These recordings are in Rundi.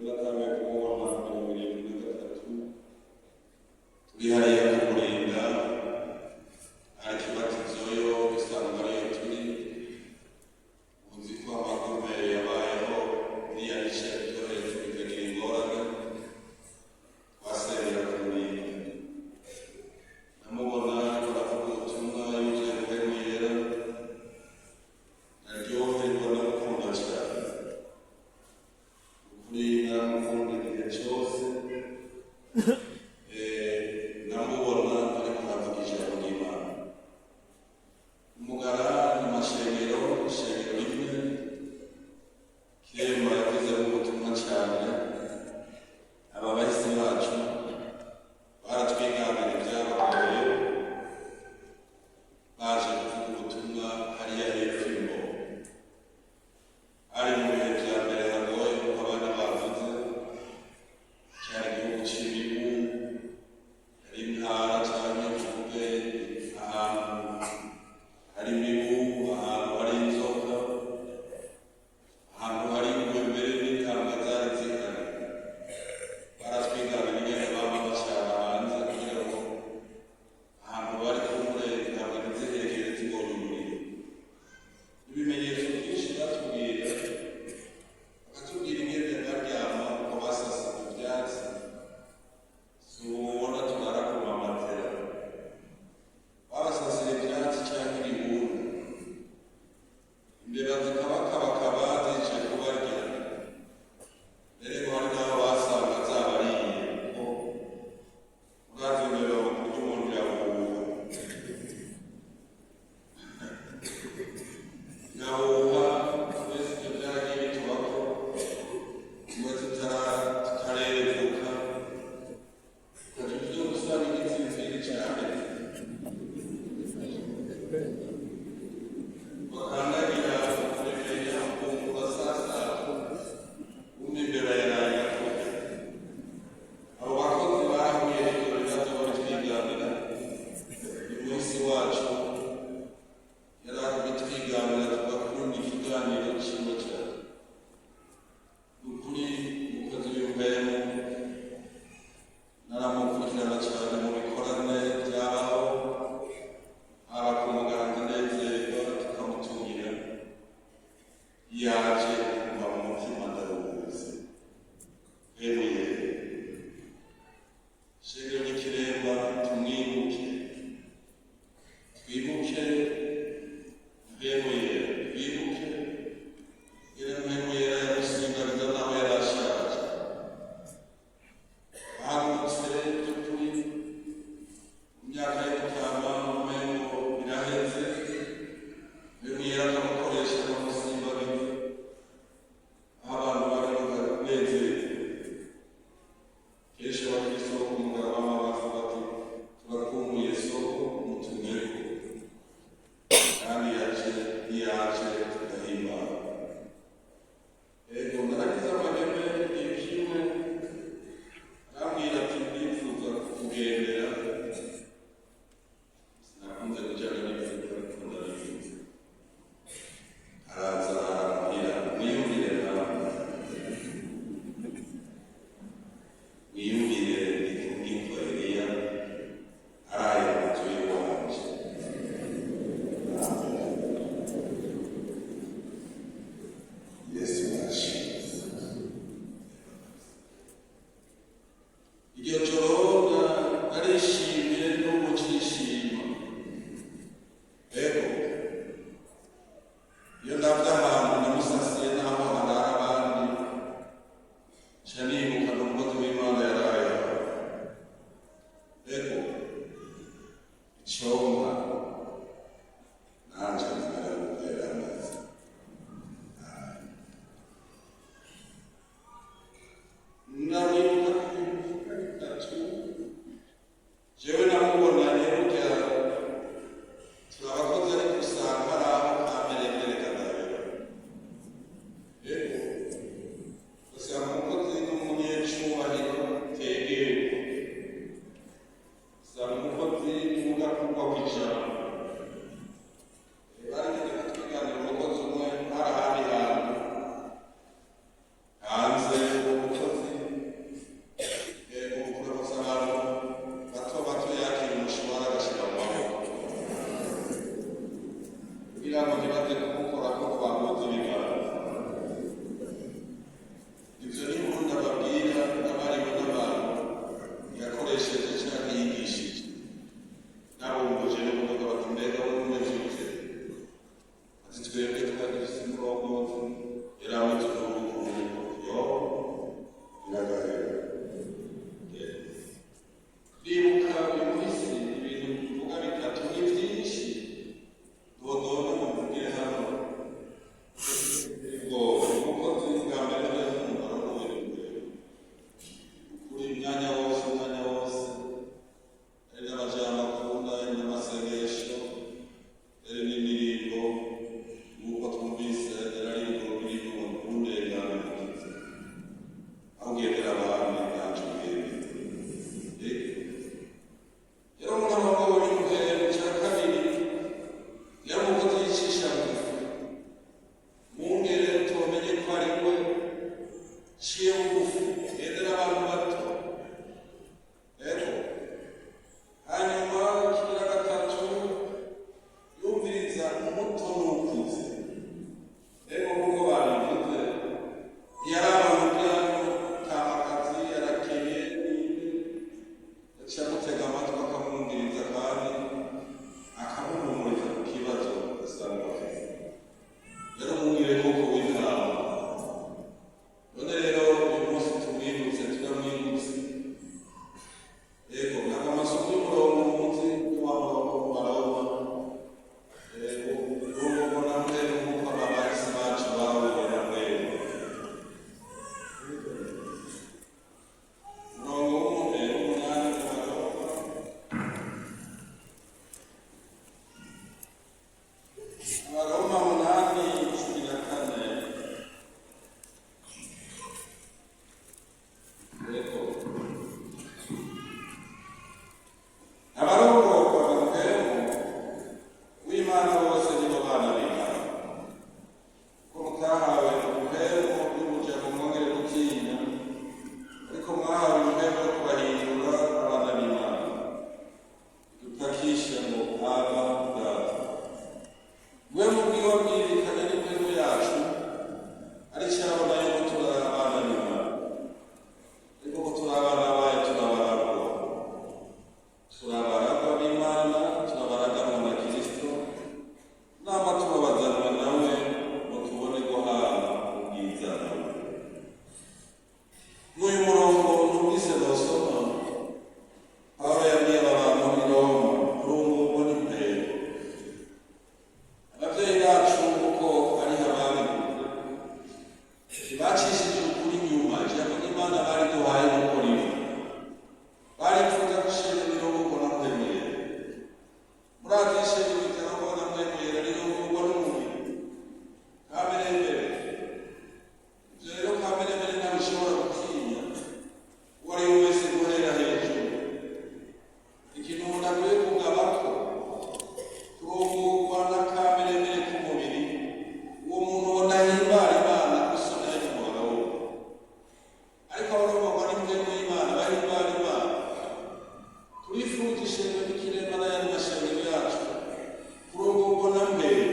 Jonathan kumubona mirongo irindwi na gatatu turi hariya kumurinda akibatizoyo usanga ariyo turi uzi ko amagume yabayeho niyarishe hejuru ikagira ingorane twaserera kumurinda namubona baravuga ubutumwa yuje mpemu yera naryoherwa no gukunda cyane ukuri namukunda igihe cyose namubona ariko aravuga ijambo ry'Imana umugara n'amashengero ishengero rimwe kiremba yavuzemo ubutumwa cyane aba bahisi bacu baratwiganira ibyabagoye baje kuvuga ubutumwa hariya hepfo imbo ari mu bihe bya mbere hagoye kuko abandi bavuze cyari igihugu cy'ibibungo ntibacishije ukuri inyuma. Ijambo ry'Imana bariduhaye gukora ibi, barifuza gushira imirongo na kwemera. Muratishe imirongo na kwemera rero ubwo n'umubiri kamere mbere. Ibyo rero kamere mbere ntabwo ishobora gutinya uwo ari we wese guhera hejuru. Ikintu umuntu akwiye kugabako turongorwa na kamere mbere k'umubiri. Uwo muntu ubona himbara Imana gusona y'umugabo we, ariko abarongorwa n'impwemu y'Imana bahimbara Imana. Turifuza ishengero ry'ikirema n'ayandi mashengero yacu kurongorwa na mbere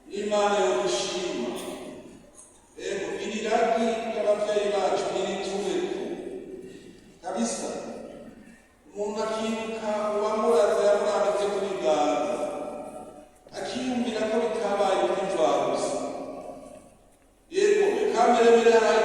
n'Imana yo gushima. Ego iri ragi ry'abavyeyi bacu niritumeko kabisa. Umuntu akibuka uwamuraza yamurambitse ku biganza, akiyumvira ko bitabaye kuri mvagusa. Yego kamere mbere haraye